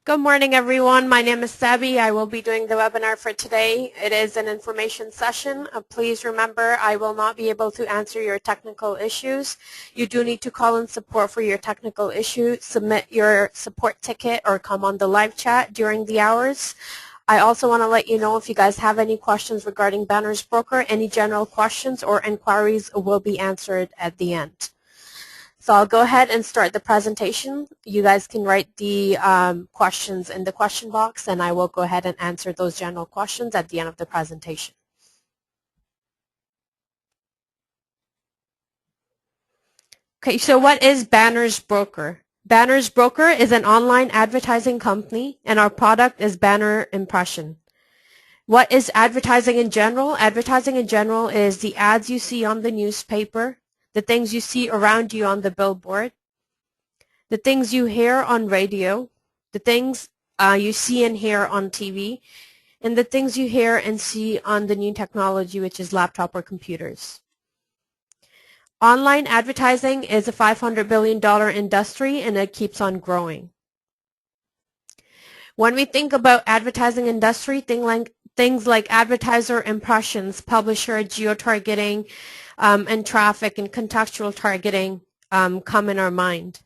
Good morning, everyone. My name is Sabih. I will be doing the webinar for today. It is an information session. Please remember, I will not be able to answer your technical issues. You do need to call in support for your technical issue, submit your support ticket, or come on the live chat during the hours. I also want to let you know if you guys have any questions regarding Banners Broker, any general questions or inquiries will be answered at the end. So I'll go ahead and start the presentation. You guys can write the questions in the question box, and I will go ahead and answer those general questions at the end of the presentation. Okay, so what is Banners Broker? Banners Broker is an online advertising company, and our product is Banner Impression. What is advertising in general? Advertising in general is the ads you see on the newspaper, the things you see around you on the billboard, the things you hear on radio, the things you see and hear on TV, and the things you hear and see on the new technology, which is laptop or computers. Online advertising is a $500 billion industry, and it keeps on growing. When we think about advertising industry, things like advertiser impressions, publisher, geo-targeting, and traffic and contextual targeting come in our mind.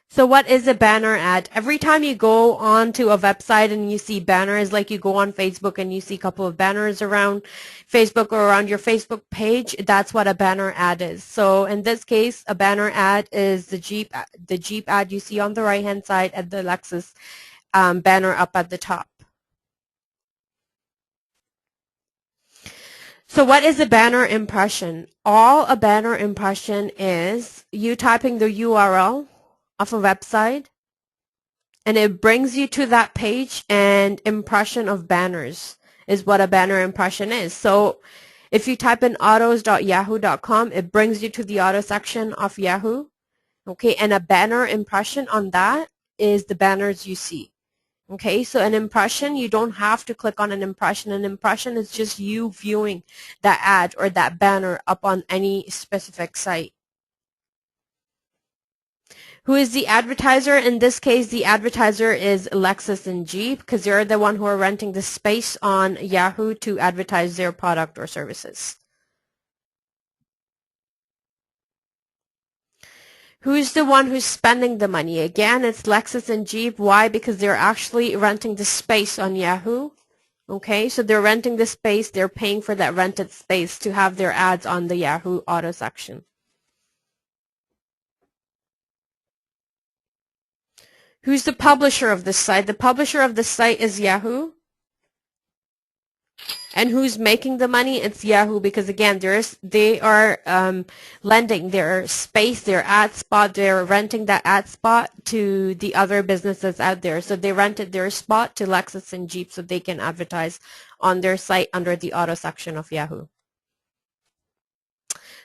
So what is a banner ad? Every time you go onto a website and you see banners, like you go on Facebook and you see a couple of banners around Facebook or around your Facebook page, that's what a banner ad is. So in this case, a banner ad is the Jeep ad you see on the right-hand side and the Lexus banner up at the top. So what is a banner impression? All a banner impression is you typing the URL of a website, and it brings you to that page, and impression of banners is what a banner impression is. So if you type in autos.yahoo.com, it brings you to the auto section of Yahoo. Okay, and a banner impression on that is the banners you see. Okay, so an impression, you don't have to click on an impression. An impression is just you viewing that ad or that banner up on any specific site. Who is the advertiser? In this case, the advertiser is Lexus and Jeep, because they're the one who are renting the space on Yahoo to advertise their product or services. Who's the one who's spending the money? Again, it's Lexus and Jeep. Why? Because they're actually renting the space on Yahoo. Okay, so they're renting the space. They're paying for that rented space to have their ads on the Yahoo auto section. Who's the publisher of this site? The publisher of the site is Yahoo. And who's making the money? It's Yahoo, because again, they are lending their space, their ad spot, they're renting that ad spot to the other businesses out there. So they rented their spot to Lexus and Jeep so they can advertise on their site under the auto section of Yahoo.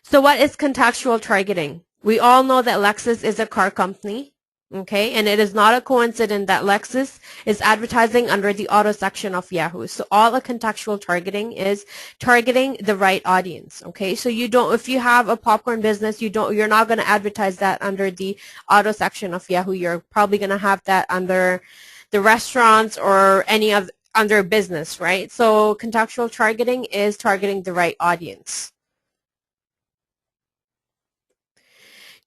So what is contextual targeting? We all know that Lexus is a car company. Okay, and it is not a coincidence that Lexus is advertising under the auto section of Yahoo. So all a contextual targeting is targeting the right audience. Okay, so if you have a popcorn business, you're not going to advertise that under the auto section of Yahoo. You're probably going to have that under the restaurants or any other business, right? So contextual targeting is targeting the right audience.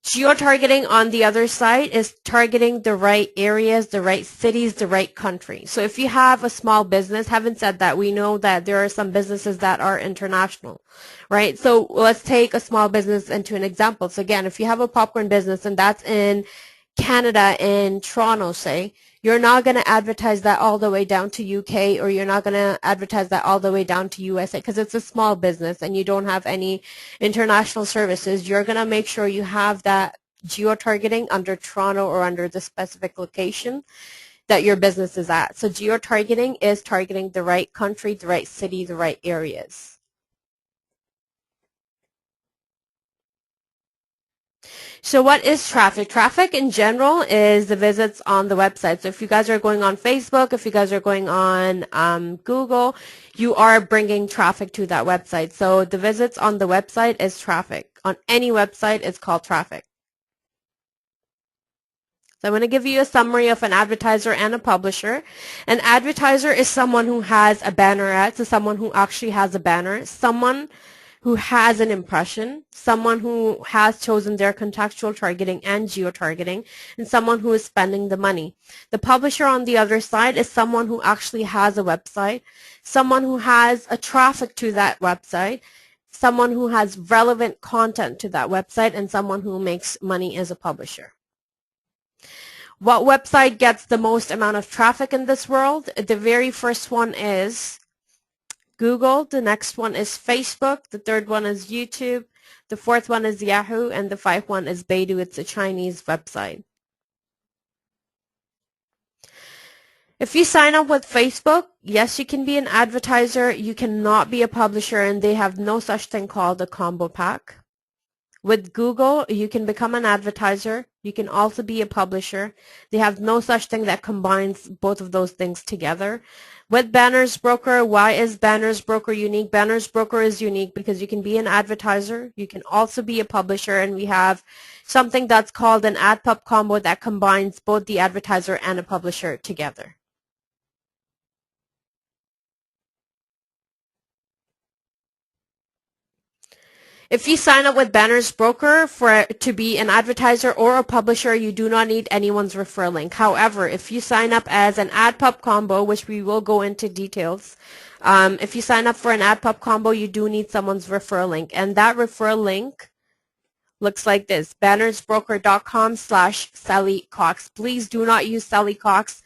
Geo-targeting on the other side is targeting the right areas, the right cities, the right country. So if you have a small business, having said that, we know that there are some businesses that are international, right? So let's take a small business into an example. So again, if you have a popcorn business and that's in Canada, in Toronto, say, you're not going to advertise that all the way down to UK, or you're not going to advertise that all the way down to USA, because it's a small business and you don't have any international services. You're going to make sure you have that geo-targeting under Toronto or under the specific location that your business is at. So geo-targeting is targeting the right country, the right city, the right areas. So what is traffic? Traffic in general is the visits on the website. So if you guys are going on Facebook, if you guys are going on Google, you are bringing traffic to that website. So the visits on the website is traffic. On any website, it's called traffic. So I'm going to give you a summary of an advertiser and a publisher. An advertiser is someone who has a banner ad, so someone who actually has a banner, someone who has an impression, someone who has chosen their contextual targeting and geo-targeting, and someone who is spending the money. The publisher on the other side is someone who actually has a website, someone who has a traffic to that website, someone who has relevant content to that website, and someone who makes money as a publisher. What website gets the most amount of traffic in this world? The very first one is Google, the next one is Facebook, the third one is YouTube, the fourth one is Yahoo, and the fifth one is Baidu. It's a Chinese website. If you sign up with Facebook, yes, you can be an advertiser. You cannot be a publisher, and they have no such thing called a combo pack. With Google, you can become an advertiser. You can also be a publisher. They have no such thing that combines both of those things together. With Banners Broker, why is Banners Broker unique? Banners Broker is unique because you can be an advertiser. You can also be a publisher, and we have something that's called an ad pub combo that combines both the advertiser and a publisher together. If you sign up with Banners Broker to be an advertiser or a publisher, you do not need anyone's referral link. However, if you sign up as an ad pub combo, which we will go into details, if you sign up for an ad pub combo, you do need someone's referral link. And that referral link looks like this, bannersbroker.com/Sally Cox. Please do not use Sally Cox,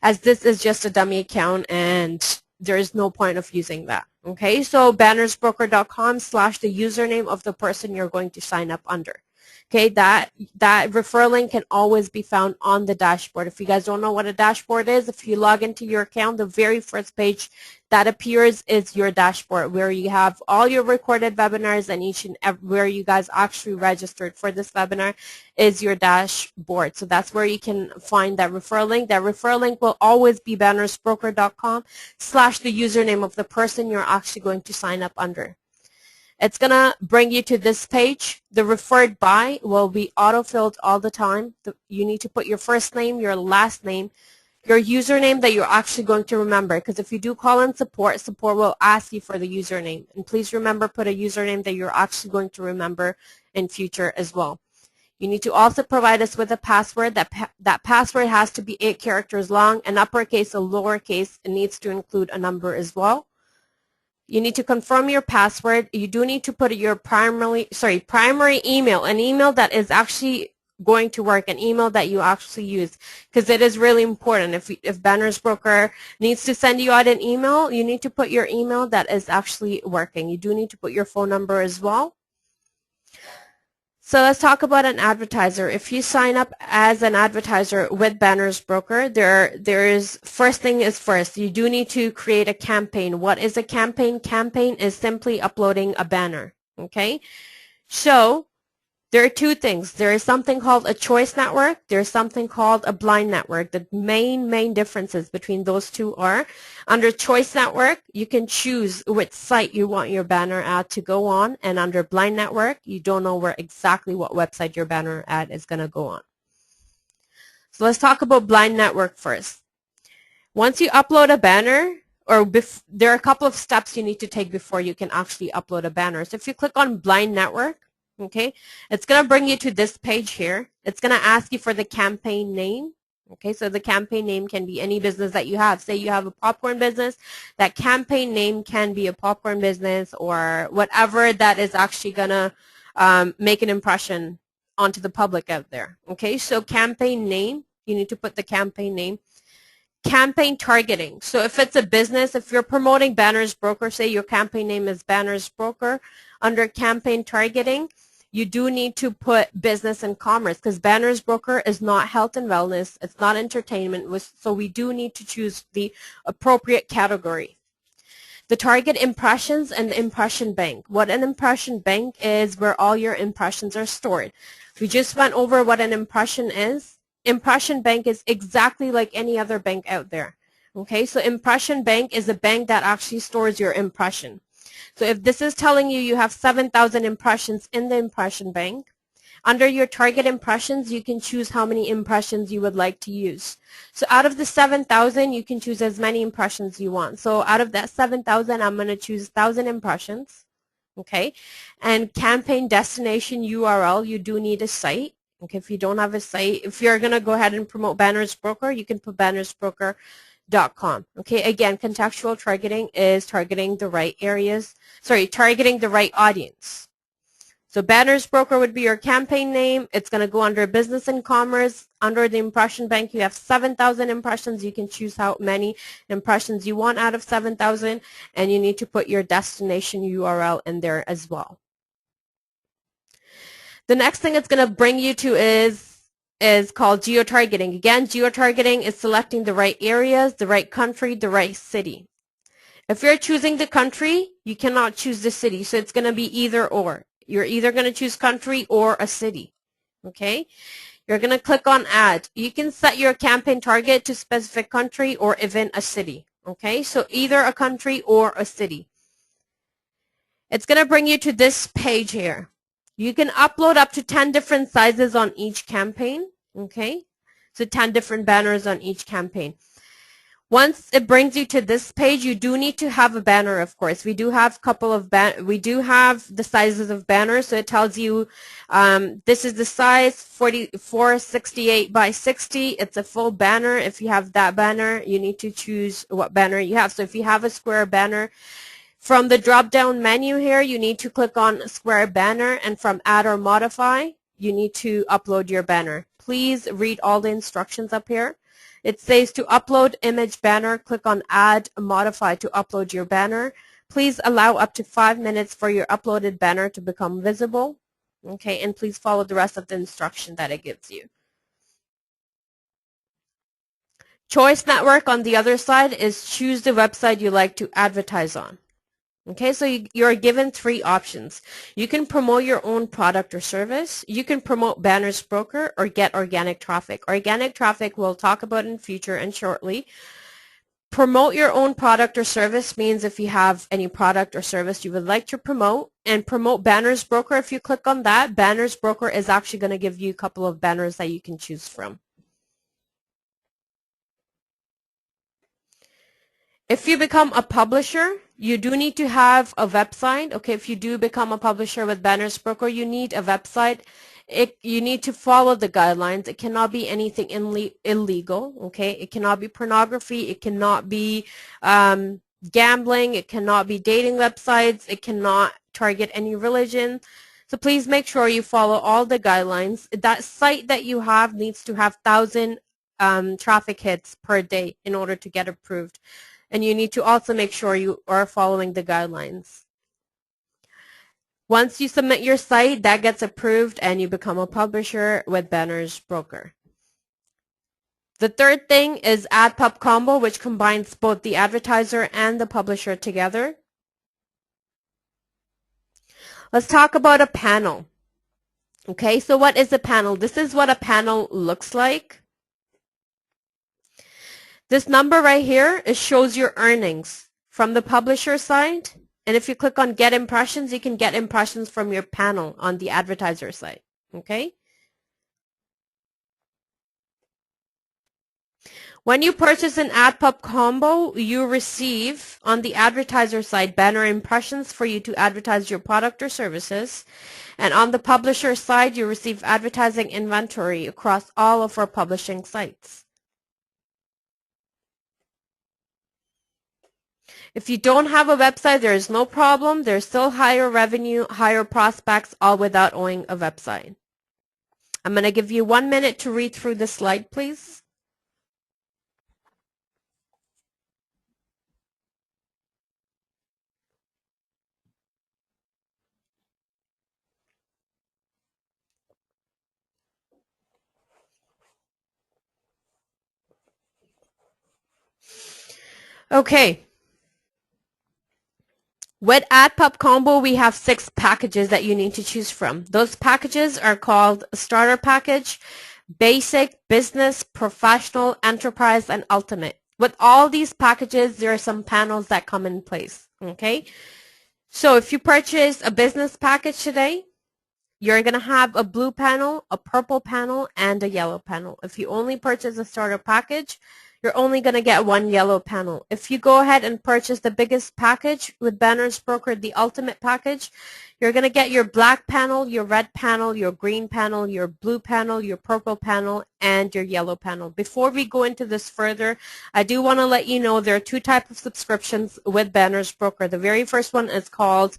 as this is just a dummy account and there is no point of using that. Okay, so bannersbroker.com/ the username of the person you're going to sign up under. Okay, that referral link can always be found on the dashboard. If you guys don't know what a dashboard is, if you log into your account, the very first page that appears is your dashboard, where you have all your recorded webinars, and where you guys actually registered for this webinar is your dashboard. So that's where you can find that referral link. That referral link will always be bannersbroker.com/ the username of the person you're actually going to sign up under. It's going to bring you to this page. The referred by will be auto-filled all the time. You need to put your first name, your last name, your username that you're actually going to remember, because if you do call in support, support will ask you for the username. And please remember, put a username that you're actually going to remember in future as well. You need to also provide us with a password. That password has to be 8 characters long, an uppercase, a lowercase. It needs to include a number as well. You need to confirm your password. You do need to put your primary email, an email that is actually going to work, an email that you actually use, because it is really important. If Banners Broker needs to send you out an email, you need to put your email that is actually working. You do need to put your phone number as well. So let's talk about an advertiser. If you sign up as an advertiser with Banners Broker, first thing is first, you do need to create a campaign. What is a campaign? Campaign is simply uploading a banner. Okay? So there are two things. There is something called a choice network. There's something called a blind network. The main differences between those two are, under choice network, you can choose which site you want your banner ad to go on, and under blind network, you don't know exactly what website your banner ad is going to go on. So let's talk about blind network first. Once you upload a banner, there are a couple of steps you need to take before you can actually upload a banner. So if you click on blind network, okay, it's going to bring you to this page here. It's going to ask you for the campaign name. Okay, so the campaign name can be any business that you have. Say you have a popcorn business, that campaign name can be a popcorn business or whatever that is actually going to make an impression onto the public out there. Okay, so campaign name, you need to put the campaign name. Campaign targeting. So if it's a business, if you're promoting Banners Broker, say your campaign name is Banners Broker, under campaign targeting, you do need to put business and commerce, because Banners Broker is not health and wellness, it's not entertainment, so we do need to choose the appropriate category. The target impressions and the impression bank. What an impression bank is, where all your impressions are stored. We just went over what an impression is. Impression bank is exactly like any other bank out there. Okay, so impression bank is a bank that actually stores your impression. So if this is telling you you have 7,000 impressions in the impression bank, Under your target impressions, you can choose how many impressions you would like to use. So out of the 7,000, you can choose as many impressions you want. So out of that 7,000, I'm going to choose 1,000 impressions. Okay. And campaign destination URL, you do need a site. Okay. If you don't have a site, if you're going to go ahead and promote Banners Broker, you can put bannersbroker.com. Okay. Again, contextual targeting is targeting the right areas. Sorry, targeting the right audience. So Banners Broker would be your campaign name. It's going to go under business and commerce. Under the impression bank, you have 7,000 impressions. You can choose how many impressions you want out of 7,000, and you need to put your destination URL in there as well. The next thing it's going to bring you to is called geotargeting. Again, geotargeting is selecting the right areas, the right country, the right city. If you're choosing the country, you cannot choose the city. So it's going to be either or. You're either going to choose country or a city. Okay? You're going to click on add. You can set your campaign target to specific country or even a city. Okay? So either a country or a city. It's going to bring you to this page here. You can upload up to 10 different sizes on each campaign. Okay? So 10 different banners on each campaign. Once it brings you to this page, you do need to have a banner, of course. We do have we do have the sizes of banners, so it tells you this is the size 468 by 60. It's a full banner. If you have that banner, you need to choose what banner you have. So if you have a square banner, from the drop-down menu here, you need to click on square banner, and from add or modify, you need to upload your banner. Please read all the instructions up here. It says to upload image banner, click on add, modify to upload your banner. Please allow up to 5 minutes for your uploaded banner to become visible. Okay, and please follow the rest of the instruction that it gives you. Choice network on the other side is choose the website you like to advertise on. Okay, so you're given 3 options. You can promote your own product or service. You can promote Banners Broker or get organic traffic. Organic traffic we'll talk about in future and shortly. Promote your own product or service means if you have any product or service you would like to promote. And promote Banners Broker, if you click on that, Banners Broker is actually going to give you a couple of banners that you can choose from. If you become a publisher, you do need to have a website. Okay, if you do become a publisher with Banners Broker, you need a website. You need to follow the guidelines. It cannot be anything illegal. Okay, it cannot be pornography. It cannot be gambling. It cannot be dating websites. It cannot target any religion. So please make sure you follow all the guidelines. That site that you have needs to have 1,000 traffic hits per day in order to get approved. And you need to also make sure you are following the guidelines. Once you submit your site, that gets approved and you become a publisher with Banners Broker. The third thing is Ad Pub Combo, which combines both the advertiser and the publisher together. Let's talk about a panel. Okay, so what is a panel? This is what a panel looks like. This number right here, it shows your earnings from the publisher side. And if you click on get impressions, you can get impressions from your panel on the advertiser side. Okay? When you purchase an AdPub combo, you receive on the advertiser side banner impressions for you to advertise your product or services. And on the publisher side, you receive advertising inventory across all of our publishing sites. If you don't have a website, there is no problem. There's still higher revenue, higher prospects, all without owning a website. I'm going to give you 1 minute to read through the slide, please. Okay. With AdPub Combo, we have 6 packages that you need to choose from. Those packages are called Starter Package, Basic, Business, Professional, Enterprise, and Ultimate. With all these packages, there are some panels that come in place. Okay? So if you purchase a business package today, you're going to have a blue panel, a purple panel, and a yellow panel. If you only purchase a starter package, you're only going to get one yellow panel. If you go ahead and purchase the biggest package with Banners Broker, the ultimate package, you're going to get your black panel, your red panel, your green panel, your blue panel, your purple panel, and your yellow panel. Before we go into this further, I do want to let you know there are two types of subscriptions with Banners Broker. The very first one is called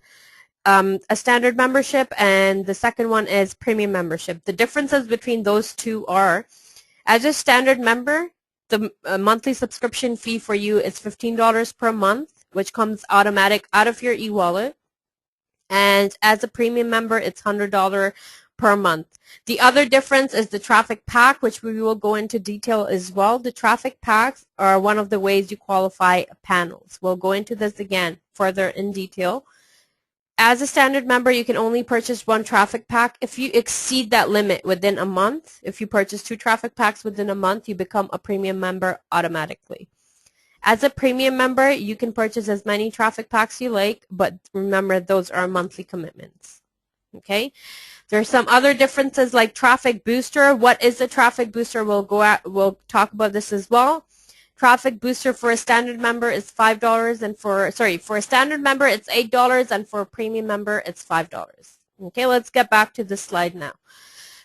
a standard membership, and the second one is premium membership. The differences between those two are, as a standard member, the monthly subscription fee for you is $15 per month, which comes automatic out of your e-wallet. And as a premium member, it's $100 per month. The other difference is the traffic pack, which we will go into detail as well. The traffic packs are one of the ways you qualify panels. We'll go into this again further in detail. As a standard member, you can only purchase one traffic pack. If you exceed that limit within a month, if you purchase 2 traffic packs within a month, you become a premium member automatically. As a premium member, you can purchase as many traffic packs you like, but remember, those are monthly commitments. Okay? There are some other differences like traffic booster. What is a traffic booster? We'll talk about this as well. Traffic booster for a standard member is $5, and for a standard member it's $8, and for a premium member it's $5. Okay, let's get back to this slide now.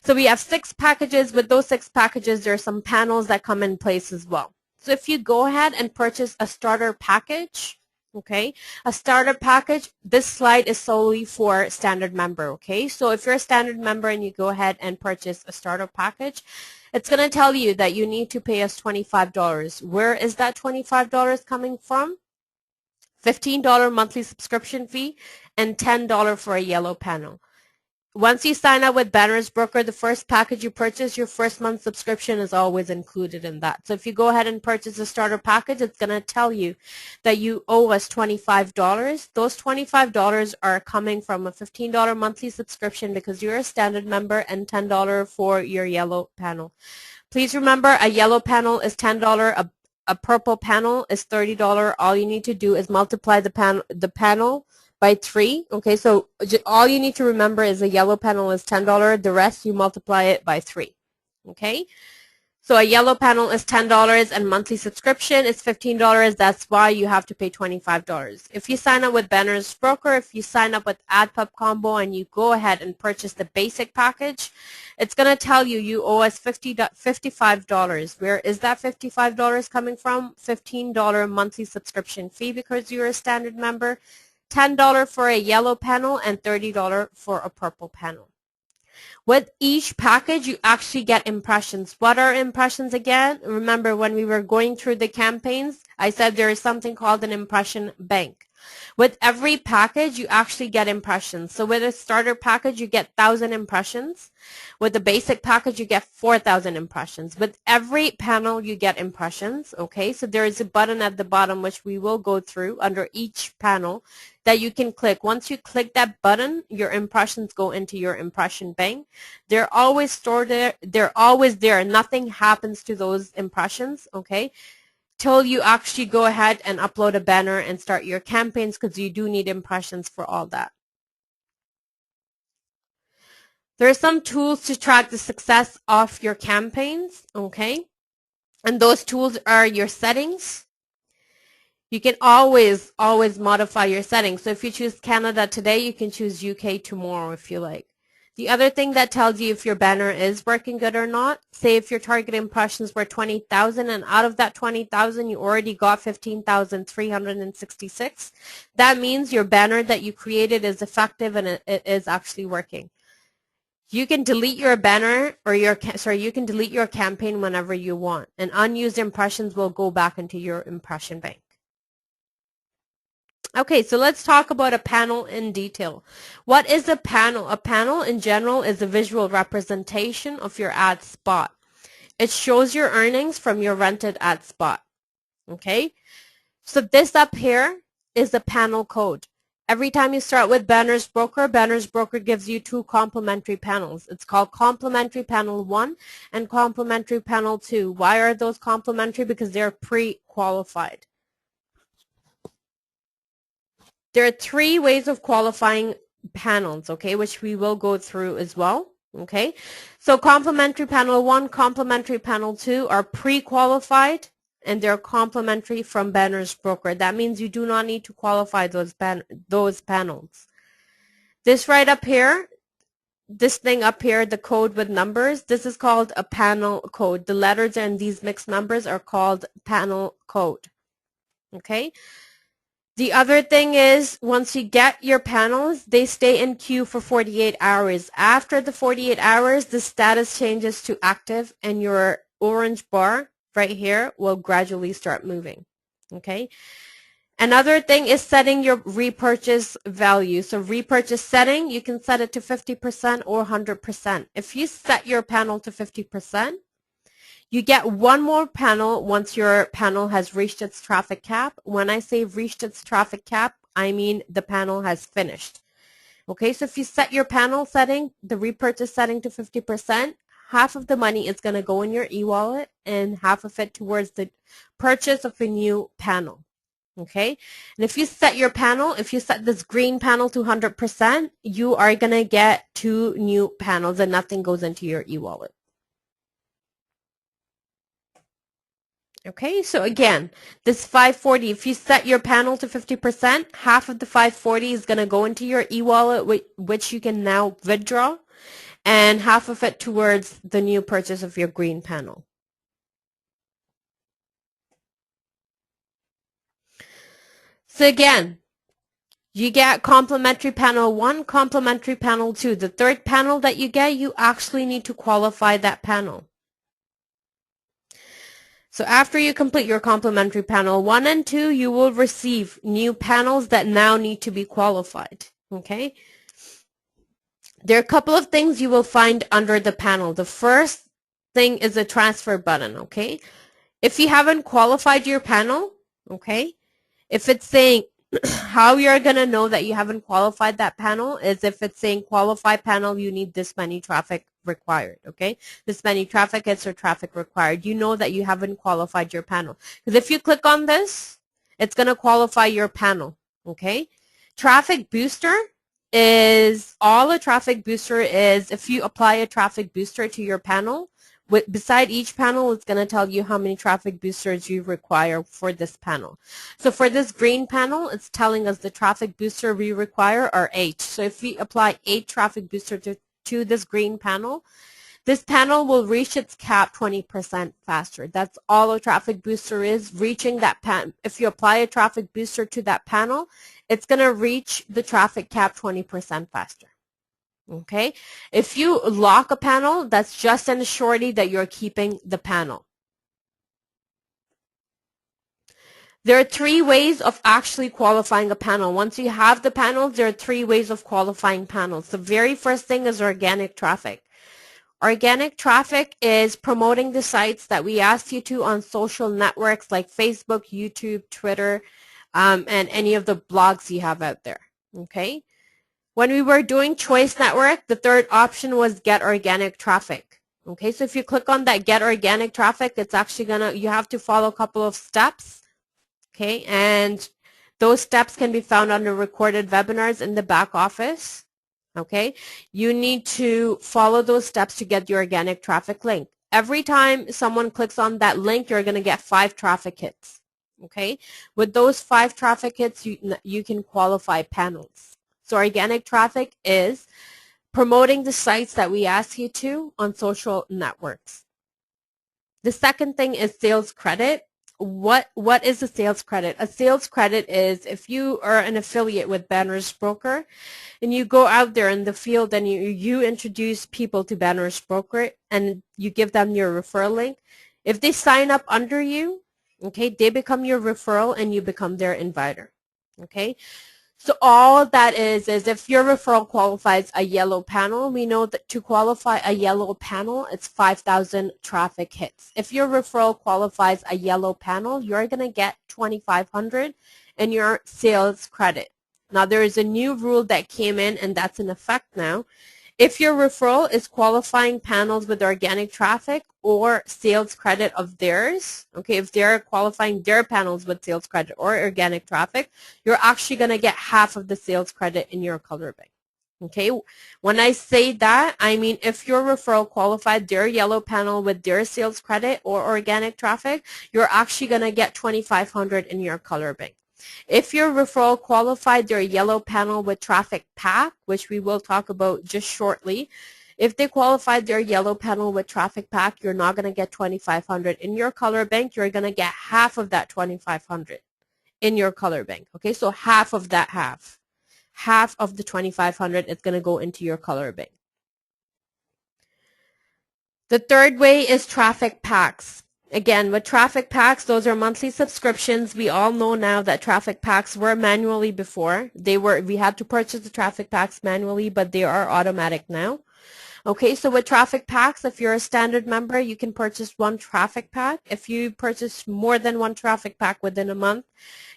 So we have 6 packages. With those 6 packages, there are some panels that come in place as well. So if you go ahead and purchase a starter package, okay, a starter package, this slide is solely for standard member, okay? So if you're a standard member and you go ahead and purchase a starter package, it's going to tell you that you need to pay us $25. Where is that $25 coming from? $15 monthly subscription fee and $10 for a yellow panel. Once you sign up with Banners Broker, the first package you purchase, your first month subscription is always included in that. So if you go ahead and purchase a starter package, it's going to tell you that you owe us $25. Those $25 are coming from a $15 monthly subscription because you're a standard member, and $10 for your yellow panel. Please remember, a yellow panel is $10, a purple panel is $30. All you need to do is multiply the panel by 3. Okay, so all you need to remember is a yellow panel is $10. The rest you multiply it by 3. Okay, so a yellow panel is $10 and monthly subscription is $15. That's why you have to pay $25. If you sign up with Banners Broker, if you sign up with AdPub Combo and you go ahead and purchase the basic package, it's going to tell you you owe us $55. Where is that $55 coming from? $15 monthly subscription fee because you're a standard member, $10 for a yellow panel, and $30 for a purple panel. With each package, you actually get impressions. What are impressions again? Remember when we were going through the campaigns, I said there is something called an impression bank. With every package, you actually get impressions. So with a starter package, you get 1,000 impressions. With the basic package, you get 4,000 impressions. With every panel, you get impressions. Okay, so there is a button at the bottom, which we will go through under each panel, that you can click. Once you click that button, your impressions go into your impression bank. They're always stored there. They're always there. Nothing happens to those impressions, okay, till you actually go ahead and upload a banner and start your campaigns, because you do need impressions for all that. There are some tools to track the success of your campaigns, okay, and those tools are your settings. You can always modify your settings. So if you choose Canada today, you can choose UK tomorrow if you like. The other thing that tells you if your banner is working good or not, say if your target impressions were 20,000 and out of that 20,000 you already got 15,366, that means your banner that you created is effective and it is actually working. You can delete your banner or you can delete your campaign whenever you want, and unused impressions will go back into your impression bank. Okay, so let's talk about a panel in detail. What is a panel? A panel in general is a visual representation of your ad spot. It shows your earnings from your rented ad spot. Okay, so this up here is the panel code. Every time you start with Banners Broker gives you 2 complimentary panels. It's called Complimentary Panel 1 and Complimentary Panel 2. Why are those complimentary? Because they're pre-qualified. There are 3 ways of qualifying panels, okay, which we will go through as well. Okay, so complimentary panel 1, complimentary panel 2 are pre-qualified and they're complimentary from Banner's broker. That means you do not need to qualify those panels. This right up here, this thing up here, the code with numbers, this is called a panel code. The letters and these mixed numbers are called panel code. Okay. The other thing is, once you get your panels, they stay in queue for 48 hours. After the 48 hours, the status changes to active and your orange bar right here will gradually start moving. Okay. Another thing is setting your repurchase value. So repurchase setting, you can set it to 50% or 100%. If you set your panel to 50%, you get one more panel once your panel has reached its traffic cap. When I say reached its traffic cap, I mean the panel has finished. Okay, so if you set your panel setting, the repurchase setting to 50%, half of the money is going to go in your e-wallet and half of it towards the purchase of a new panel. Okay, and if you set your panel, if you set this green panel to 100%, you are going to get 2 new panels and nothing goes into your e-wallet. Okay, so again, this 540, if you set your panel to 50%, half of the 540 is going to go into your e-wallet, which you can now withdraw, and half of it towards the new purchase of your green panel. So again, you get complimentary panel 1, complimentary panel 2. The third panel that you get, you actually need to qualify that panel. So after you complete your complimentary panel 1 and 2, you will receive new panels that now need to be qualified. Okay. There are a couple of things you will find under the panel. The first thing is a transfer button. Okay. If you haven't qualified your panel, okay, if it's saying how you're going to know that you haven't qualified that panel is if it's saying qualify panel, you need this many traffic required, okay? This many traffic hits or traffic required. You know that you haven't qualified your panel. Because if you click on this, it's going to qualify your panel, okay? Traffic booster is, all a traffic booster is, if you apply a traffic booster to your panel, beside each panel, it's going to tell you how many traffic boosters you require for this panel. So for this green panel, it's telling us the traffic booster we require are 8. So if we apply 8 traffic boosters to this green panel, this panel will reach its cap 20% faster. That's all a traffic booster is, reaching that if you apply a traffic booster to that panel, it's going to reach the traffic cap 20% faster. Okay, if you lock a panel, that's just an surety that you're keeping the panel. There are 3 ways of actually qualifying a panel. Once you have the panels, there are 3 ways of qualifying panels. The very first thing is organic traffic. Organic traffic is promoting the sites that we asked you to on social networks like Facebook, YouTube, Twitter, and any of the blogs you have out there. Okay. When we were doing Choice Network, the third option was Get Organic Traffic. Okay, so if you click on that Get Organic Traffic, it's actually you have to follow a couple of steps. Okay, and those steps can be found under recorded webinars in the back office. Okay, you need to follow those steps to get the organic traffic link. Every time someone clicks on that link, you're going to get 5 traffic hits. Okay, with those 5 traffic hits, you can qualify panels. So organic traffic is promoting the sites that we ask you to on social networks. The second thing is sales credit. What is a sales credit? A sales credit is if you are an affiliate with Banner's broker and you go out there in the field and you introduce people to Banner's broker and you give them your referral link. If they sign up under you, okay, they become your referral and you become their inviter. Okay. So all that is if your referral qualifies a yellow panel, we know that to qualify a yellow panel, it's 5,000 traffic hits. If your referral qualifies a yellow panel, you're going to get 2,500 in your sales credit. Now, there is a new rule that came in, and that's in effect now. If your referral is qualifying panels with organic traffic or sales credit of theirs, okay, if they're qualifying their panels with sales credit or organic traffic, you're actually going to get half of the sales credit in your color bank. Okay, when I say that, I mean if your referral qualified their yellow panel with their sales credit or organic traffic, you're actually going to get 2,500 in your color bank. If your referral qualified their yellow panel with traffic pack, which we will talk about just shortly, if they qualified their yellow panel with traffic pack, you're not going to get 2,500 in your color bank. You're going to get half of that 2,500 in your color bank. Okay, so half of that half of the 2,500 is going to go into your color bank. The third way is traffic packs. Again, with traffic packs, those are monthly subscriptions. We all know now that traffic packs were manually before. We had to purchase the traffic packs manually, but they are automatic now. Okay, so with traffic packs, if you're a standard member, you can purchase one traffic pack. If you purchase more than one traffic pack within a month,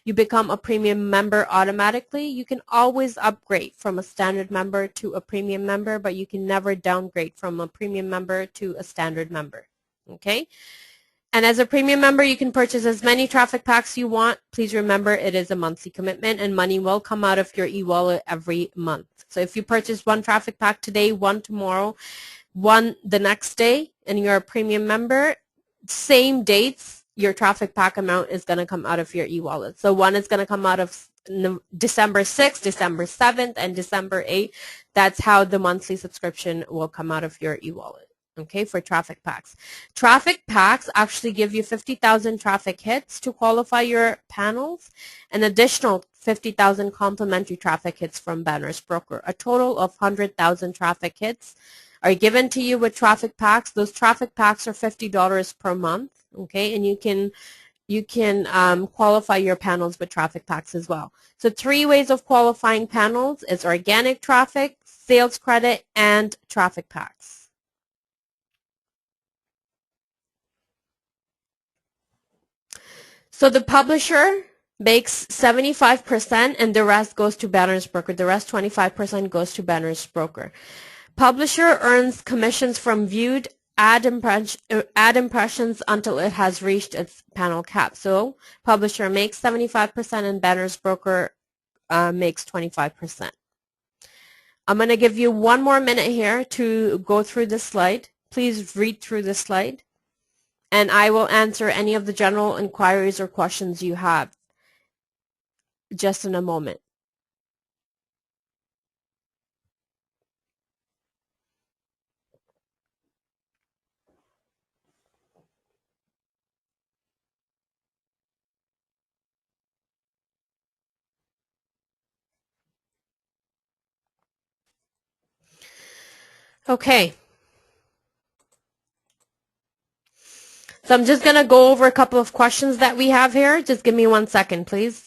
you become a premium member automatically. You can always upgrade from a standard member to a premium member, but you can never downgrade from a premium member to a standard member. Okay? And as a premium member, you can purchase as many traffic packs you want. Please remember it is a monthly commitment and money will come out of your e-wallet every month. So if you purchase one traffic pack today, one tomorrow, one the next day, and you're a premium member, same dates, your traffic pack amount is going to come out of your e-wallet. So one is going to come out of December 6th, December 7th, and December 8th. That's how the monthly subscription will come out of your e-wallet. Okay, for traffic packs. Traffic packs actually give you 50,000 traffic hits to qualify your panels, an additional 50,000 complimentary traffic hits from Banners Broker. A total of 100,000 traffic hits are given to you with traffic packs. Those traffic packs are $50 per month, okay, and you can qualify your panels with traffic packs as well. So 3 ways of qualifying panels is organic traffic, sales credit, and traffic packs. So the publisher makes 75% and the rest goes to Banners Broker. The rest 25% goes to Banners Broker. Publisher earns commissions from viewed ad impressions until it has reached its panel cap. So publisher makes 75% and Banners Broker makes 25%. I'm going to give you one more minute here to go through this slide. Please read through this slide, and I will answer any of the general inquiries or questions you have just in a moment. Okay. So I'm just going to go over a couple of questions that we have here. Just give me 1 second, please.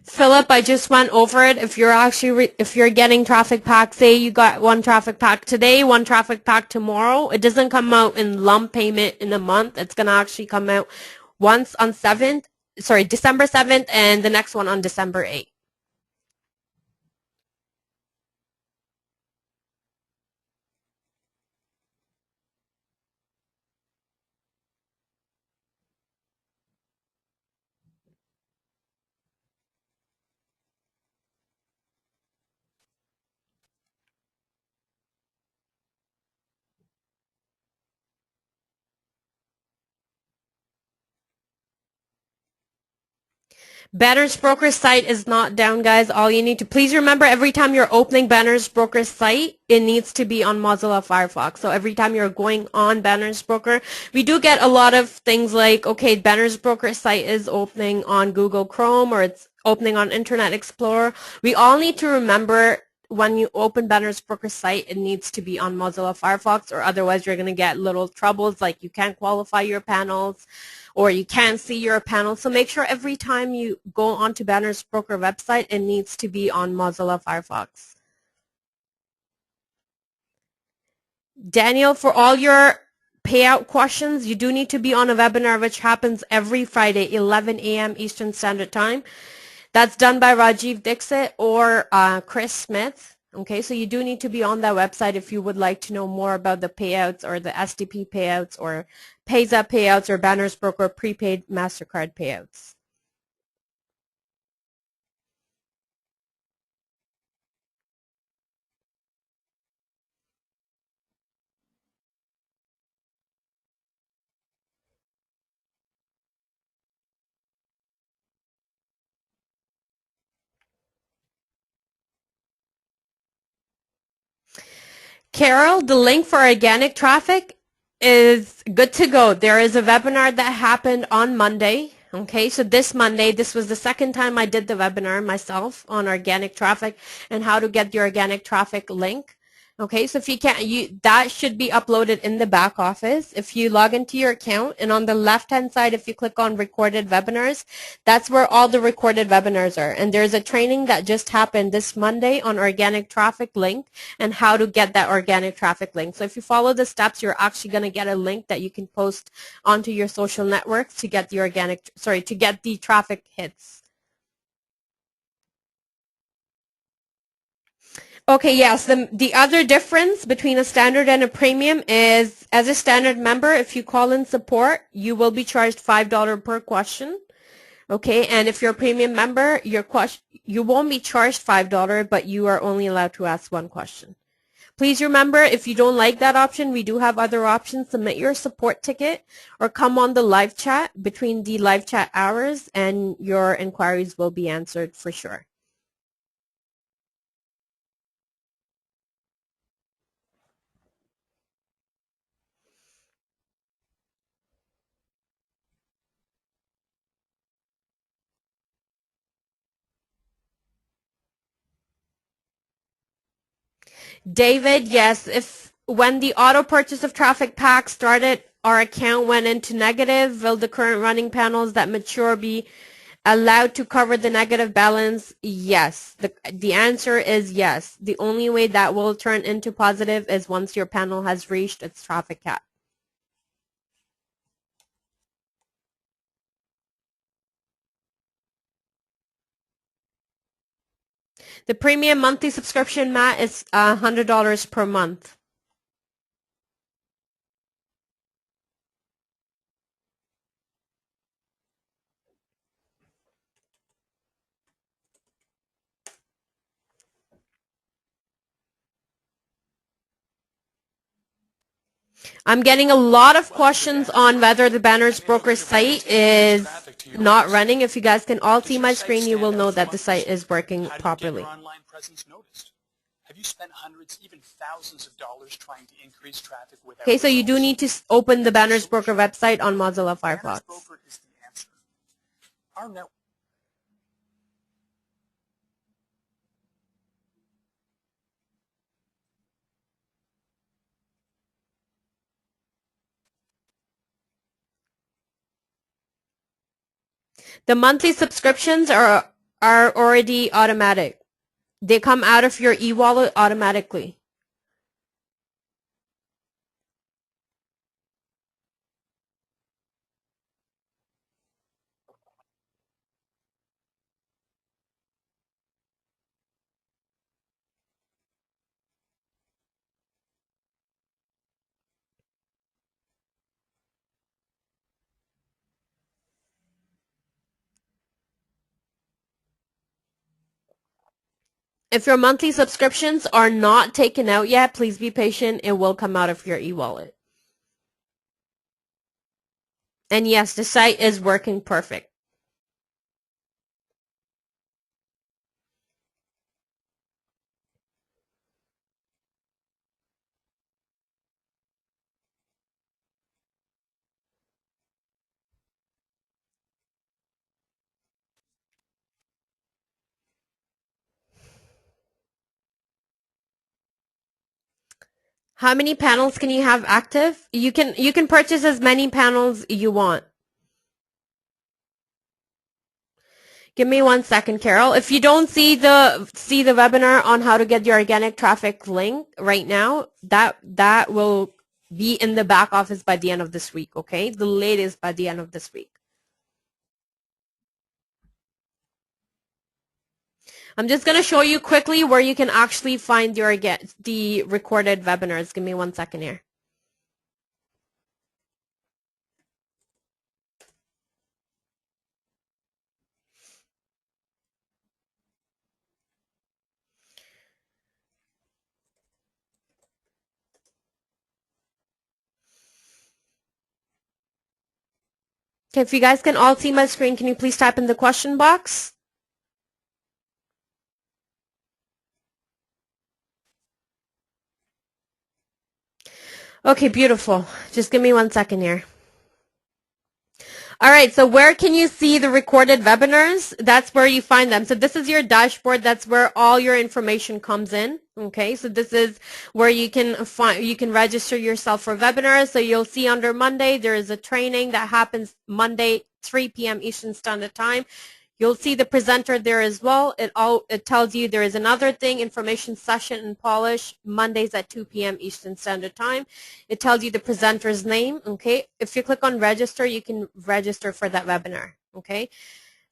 Philip, I just went over it. If you're getting traffic pack, say you got one traffic pack today, one traffic pack tomorrow, it doesn't come out in lump payment in a month. It's going to actually come out once on December 7th, and the next one on December 8th. Banners Broker site is not down, guys. All you need to please remember, every time you're opening Banners Broker site, it needs to be on Mozilla Firefox. So every time you're going on Banners Broker, we do get a lot of things like, okay, Banners Broker site is opening on Google Chrome or it's opening on Internet Explorer. We all need to remember when you open Banners Broker site, it needs to be on Mozilla Firefox, or otherwise you're going to get little troubles like you can't qualify your panels, or you can't see your panel. So make sure every time you go onto Banners Broker website, it needs to be on Mozilla Firefox. Daniel, for all your payout questions, you do need to be on a webinar which happens every Friday, 11 a.m. Eastern Standard Time. That's done by Rajiv Dixit or Chris Smith. Okay, so you do need to be on that website if you would like to know more about the payouts or the SDP payouts or Pays Up payouts or Banners Broker prepaid MasterCard payouts. Carol, the link for organic traffic is good to go. There is a webinar that happened on Monday. Okay, so this Monday, this was the second time I did the webinar myself on organic traffic and how to get the organic traffic link. Okay, so if you can't, that should be uploaded in the back office. If you log into your account and on the left-hand side, if you click on recorded webinars, that's where all the recorded webinars are. And there's a training that just happened this Monday on organic traffic link and how to get that organic traffic link. So if you follow the steps, you're actually going to get a link that you can post onto your social networks to get the to get the traffic hits. Okay, yes. The other difference between a standard and a premium is, as a standard member, if you call in support, you will be charged $5 per question. Okay, and if you're a premium member, you won't be charged $5, but you are only allowed to ask one question. Please remember, if you don't like that option, we do have other options. Submit your support ticket or come on the live chat between the live chat hours, and your inquiries will be answered for sure. David, yes, if when the auto purchase of traffic pack started, our account went into negative, will the current running panels that mature be allowed to cover the negative balance? Yes. The answer is yes. The only way that will turn into positive is once your panel has reached its traffic cap. The premium monthly subscription, Matt, is $100 per month. I'm getting a lot of questions on whether the Banners Broker site is not running. If you guys can all see my screen, you will know that the site is working properly. Have you spent hundreds, even thousands of dollars trying to increase traffic without Okay, so you do need to open the Banners Broker website on Mozilla Firefox. Banners Broker is the answer. Our network. The monthly subscriptions are already automatic. They come out of your e-wallet automatically. If your monthly subscriptions are not taken out yet, please be patient. It will come out of your e-wallet. And yes, the site is working perfect. How many panels can you have active? You can purchase as many panels you want. Give me 1 second, Carol. If you don't see the webinar on how to get your organic traffic link right now, that will be in the back office by the end of this week, okay? The latest by the end of this week. I'm just going to show you quickly where you can actually find the recorded webinars. Give me 1 second here. Okay, if you guys can all see my screen, can you please type in the question box? Okay, beautiful. Just give me 1 second here. All right, so where can you see the recorded webinars? That's where you find them. So this is your dashboard. That's where all your information comes in. Okay, so this is where you can register yourself for webinars. So you'll see under Monday, there is a training that happens Monday, 3 p.m. Eastern Standard Time. You'll see the presenter there as well. It tells you there is another thing, information session in Polish, Mondays at 2 p.m. Eastern Standard Time. It tells you the presenter's name, okay? If you click on register, you can register for that webinar, okay?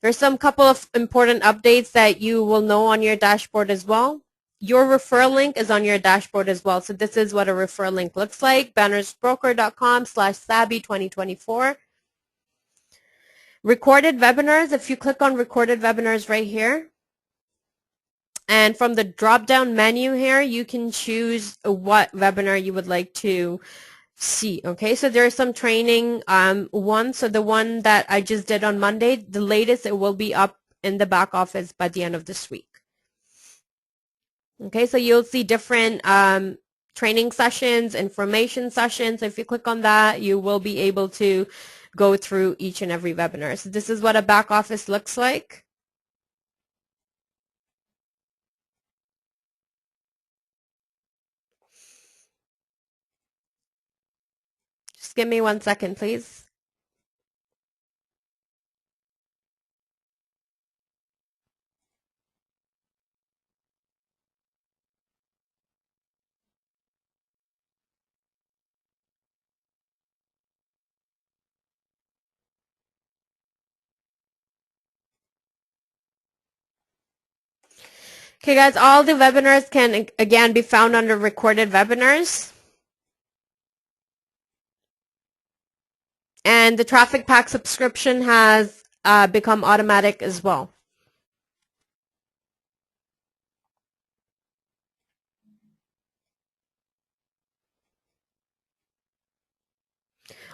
There's some couple of important updates that you will know on your dashboard as well. Your referral link is on your dashboard as well. So this is what a referral link looks like, bannersbroker.com/Sabih2024. Recorded webinars, if you click on recorded webinars right here, and from the drop-down menu here, you can choose what webinar you would like to see. Okay, so there's some training one. So the one that I just did on Monday, the latest, it will be up in the back office by the end of this week. Okay, so you'll see different training sessions, information sessions. If you click on that, you will be able to go through each and every webinar. So this is what a back office looks like. Just give me 1 second, please. Okay, guys, all the webinars can, again, be found under recorded webinars. And the Traffic Pack subscription has become automatic as well.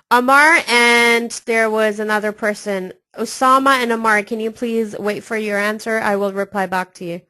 Amar, and there was another person. Osama and Amar, can you please wait for your answer? I will reply back to you.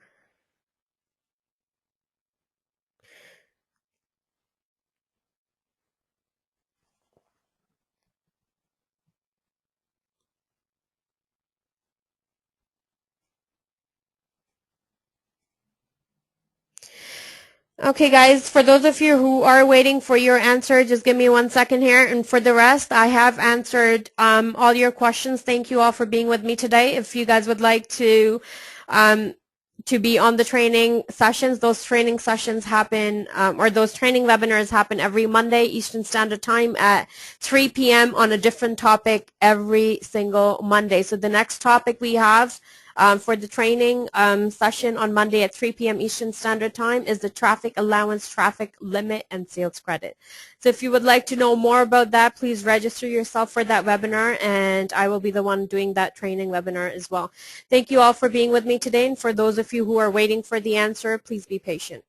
Okay, guys, for those of you who are waiting for your answer, just give me 1 second here. And for the rest, I have answered all your questions. Thank you all for being with me today. If you guys would like to be on the training sessions, those training sessions happen, or those training webinars happen every Monday Eastern Standard Time at 3 p.m. on a different topic every single Monday. So the next topic we have for the training session on Monday at 3 p.m. Eastern Standard Time is the traffic allowance, traffic limit, and sales credit. So if you would like to know more about that, please register yourself for that webinar, and I will be the one doing that training webinar as well. Thank you all for being with me today, and for those of you who are waiting for the answer, please be patient.